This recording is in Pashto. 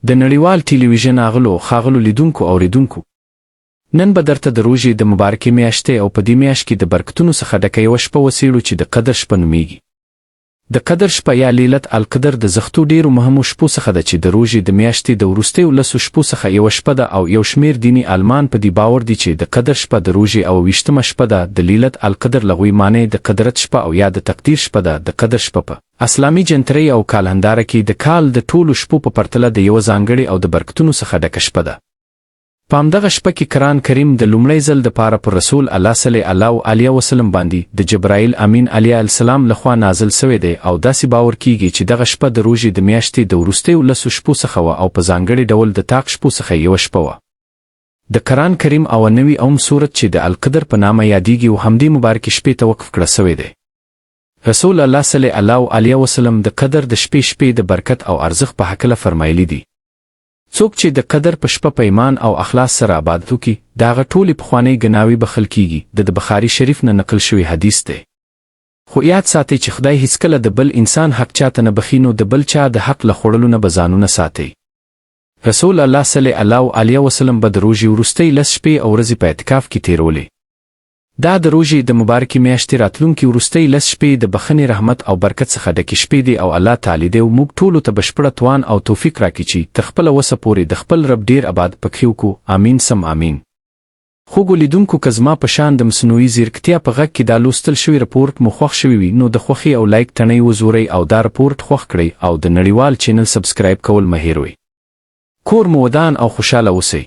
د نړیوال ټلویزیون ښاغلو لیدونکو او اوریدونکو، نن به درته د روژې د مبارکې میاشتې او په دې میاشت کې د برکتونو څخه ډکه یوه شپه وڅېړو چې د قدر شپه نومیږي. د قدر شپه یا لیلت القدر د زښتو ډېرو مهمو شپو څخه ده چې د روژې د میاشتې د وروستیو 10 شپو څخه یوه شپه ده او یو شمېر دیني عالمان په دې باور دي چې د قدر شپه د روژې او 20مه شپه ده. د لیلت القدر لغوي معنی د قدرت شپه او یا د تقدیر شپه ده. د قدر شپه په اسلامي جنترۍ او کالنداره کې د کال د ټولو شپو په پرتله د یوه ځانګړي او د برکتونو څخه ډکه شپه ده. په همدغه شپه کې قرآن کریم د لومړی ځل دپاره پر رسول الله صلی الله علیه وسلم باندې د جبرائیل امین علیه السلام لخوا نازل سوی دی او داسې باور کیږي چې دغه شپه د روژې د میاشتې د وروستیو 10 شپو څخه وه او په ځانګړي ډول د طاق شپو څخه یوه شپه وه. د قرآن کریم او نوي سورت چې د القدر په نامه یادیږي او همدې مبارکې شپې ته وقف کړه سوی دی. رسول الله صلی الله علیه وسلم د قدر د شپې د برکت او ارزښت په هکله فرمایلی دي: څوک چې د قدر په شپه په ایمان او اخلاص سره عبادت وکړي د هغه ټولې پخوانۍ ګناوې بخښل کیږي. د بخاري شریف نه نقل شوی حدیث دی. خو یاد ساتئ چې خدای هیڅکله د بل انسان حق چاته نه بخښي، نو د بل چا د حق له خوړلو نه به ځانونه ساتئ. رسول الله صلی الله علیه وسلم به د روژې وروستۍ 10 شپې او ورځې په اعتکاف کې تیرولې. دا د روژې د مبارکې میاشتې راتلونکي وروستۍ 10 شپې د بخښنې، رحمت او برکت څخه ډکې شپې دي او الله تعالی دې موږ ټولو ته بشپړه توان او توفیق راکړي چې تر خپله وسه پورې د خپل رب ډېر عبادت پکې وکړو. آمین سم آمین. خوږو لیدونکو، که زما په شان د مصنوعي ځیرکتیا په غږ کې دا لوستل شوی رپورټ مو خوښ شوی وي نو د خوښۍ او لایک تڼۍ وزورئ او دا رپورټ خوښ کړئ او د نړیوال چینل سبسکرایب کول مه هېروئ. کور مو ودان او خوشحاله اوسئ.